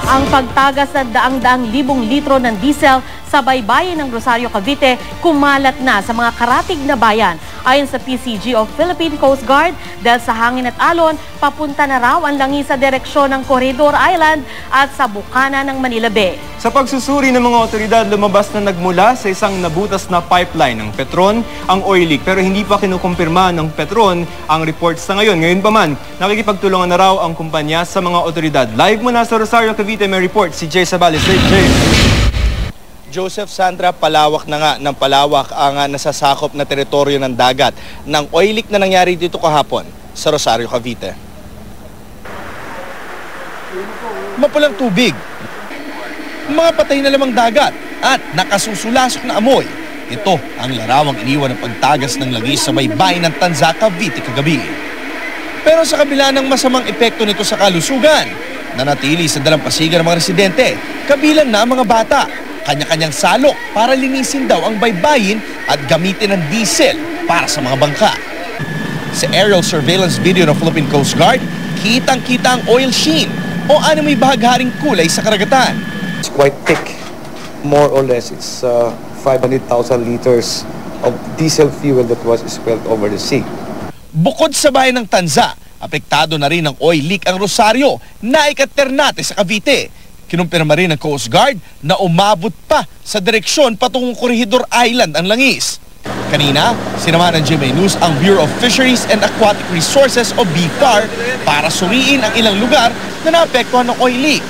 ang pagtagas ng daang-daang libong litro ng diesel sa baybayin ng Rosario, Cavite kumalat na sa mga karatig na bayan. Ayon sa PCG of Philippine Coast Guard, dahil sa hangin at alon, papunta na raw ang langis sa direksyon ng Corridor Island at sa bukana ng Manila Bay. Sa pagsusuri ng mga otoridad, lumabas na nagmula sa isang nabutas na pipeline ng Petron ang oil leak, pero hindi pa kinukumpirma ng Petron ang report sa ngayon. Ngayon pa man, nakikipagtulungan na raw ang kumpanya sa mga otoridad. Live mula sa Rosario, Cavite, may report si Jay Sabales. Jay. Joseph, Sandra, palawak na nga ng palawak ang nasasakop na teritoryo ng dagat ng oil leak na nangyari dito kahapon sa Rosario, Cavite. Mapulang tubig, mga patay na lamang dagat at nakasusulasok na amoy. Ito ang larawang iniwan ng pagtagas ng langis sa baybayin ng Tanza, Cavite kagabi. Pero sa kabila ng masamang epekto nito sa kalusugan, nanatili sa dalampasigan ng mga residente, kabilang na ang mga bata. Kanya-kanyang salok para linisin daw ang baybayin at gamitin ng diesel para sa mga bangka. Sa aerial surveillance video ng Philippine Coast Guard, kitang-kita ang oil sheen o ano may bahagharing kulay sa karagatan. It's quite thick, more or less. It's 500,000 liters of diesel fuel that was spilled over the sea. Bukod sa bayan ng Tanza, apektado na rin ng oil leak ang Rosario na ika-Ternate sa Cavite. Kinumpirma rin ng Coast Guard na umabot pa sa direksyon patungong Corridor Island ang langis. Kanina, sinamahan ng GMA News ang Bureau of Fisheries and Aquatic Resources o BFAR para suriin ang ilang lugar na naapektuhan ng oil leak.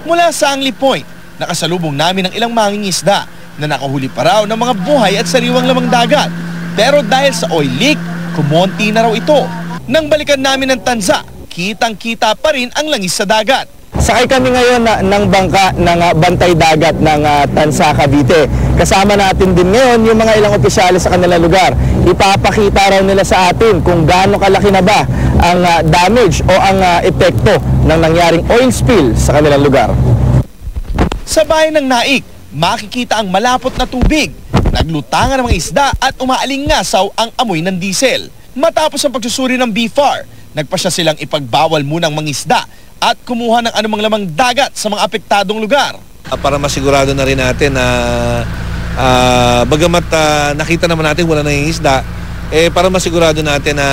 Mula sa Angli Point, nakasalubong namin ang ilang mangingisda na nakahuli pa raw ng mga buhay at sariwang lamang dagat. Pero dahil sa oil leak, kumonti na raw ito. Nang balikan namin ng Tanza, kitang-kita pa rin ang langis sa dagat. Sakay kami ngayon ng bangka ng bantay dagat ng Tanza, Cavite. Kasama natin din ngayon yung mga ilang opisyalis sa kanilang lugar. Ipapakita raw nila sa atin kung gaano kalaki na ba ang damage o ang epekto ng nangyaring oil spill sa kanilang lugar. Sa bayan ng Naik, makikita ang malapot na tubig. Naglutangan ng mga isda at umaalingasaw ang amoy ng diesel. Matapos ang pagsusuri ng BFAR, nagpasya silang ipagbawal munang mangisda at kumuha ng anumang lamang dagat sa mga apektadong lugar. Para masigurado na rin natin na bagamat nakita naman natin wala nang isda, para masigurado natin na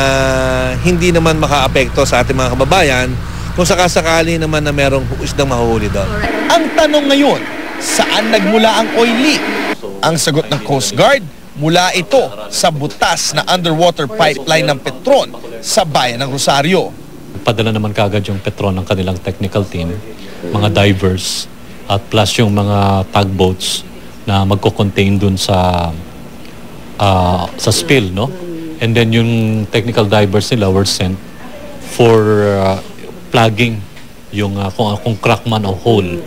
hindi naman makaapekto sa ating mga kababayan kung sakasakali naman na merong isdang mahuhuli doon. Ang tanong ngayon, saan nagmula ang oil leak? Ang sagot ng Coast Guard, mula ito sa butas na underwater pipeline ng Petron sa bayan ng Rosario. Padala naman kaagad yung Petron ng kanilang technical team, mga divers, at plus yung mga tugboats na magko-contain dun sa spill, no? And then yung technical divers nila were sent for plugging yung kung crack man o hole.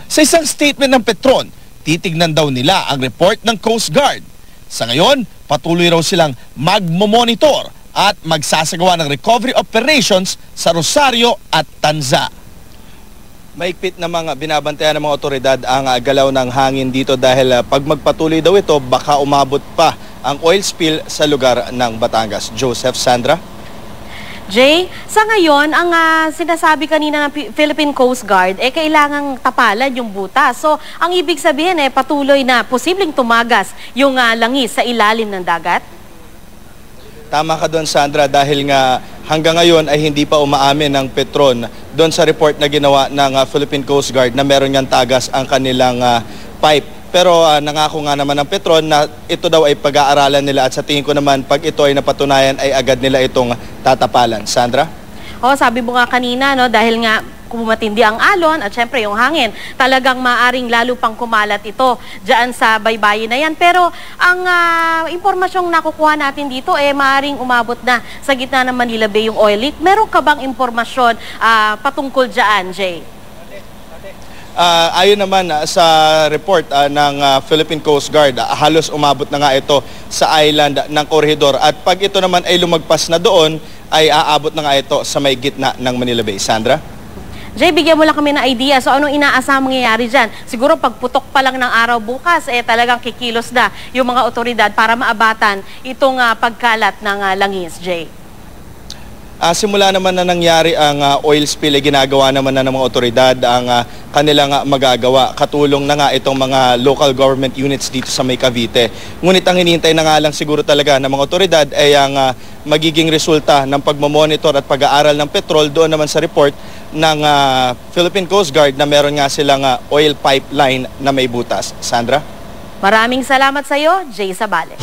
Sa isang statement ng Petron, titignan daw nila ang report ng Coast Guard. Sa ngayon, patuloy raw silang magmomonitor at magsasagawa ng recovery operations sa Rosario at Tanza. Maigpit na mga binabantayan ng mga otoridad ang galaw ng hangin dito dahil pag magpatuloy daw ito, baka umabot pa ang oil spill sa lugar ng Batangas. Joseph, Sandra? Jay, sa ngayon, ang sinasabi kanina ng Philippine Coast Guard, kailangang tapalan yung butas. So, ang ibig sabihin, patuloy na posibleng tumagas yung langis sa ilalim ng dagat? Tama ka doon, Sandra, dahil nga hanggang ngayon ay hindi pa umaamin ng Petron doon sa report na ginawa ng Philippine Coast Guard na meron niyang tagas ang kanilang pipe. Pero nangako nga naman ng Petron na ito daw ay pag-aaralan nila at sa tingin ko naman pag ito ay napatunayan ay agad nila itong tatapalan. Sandra? Sabi mo nga kanina, no, dahil nga kumatindi ang alon at syempre yung hangin, talagang maaring lalo pang kumalat ito dyan sa baybayin na yan. Pero ang impormasyong nakukuha natin dito, maaring umabot na sa gitna ng Manila Bay yung oil leak. Meron ka bang impormasyon patungkol dyan, Jay? Ayon naman sa report ng Philippine Coast Guard, halos umabot na nga ito sa island ng Corridor. At pag ito naman ay lumagpas na doon, ay aabot na nga ito sa may gitna ng Manila Bay. Sandra? Jay, bigyan mo lang kami ng idea. So, anong inaasahang mangyayari dyan? Siguro pagputok pa lang ng araw bukas, talagang kikilos na yung mga otoridad para maabatan itong pagkalat ng langis, Jay. simula naman na nangyari ang oil spill, ginagawa naman na ng mga otoridad ang kanilang magagawa. Katulong na nga itong mga local government units dito sa May Cavite. Ngunit ang hinihintay na nga lang siguro talaga ng mga otoridad ay ang magiging resulta ng pagmamonitor at pag-aaral ng petrol doon naman sa report ng Philippine Coast Guard na meron nga silang oil pipeline na may butas. Sandra? Maraming salamat sa iyo, Jay Sabales.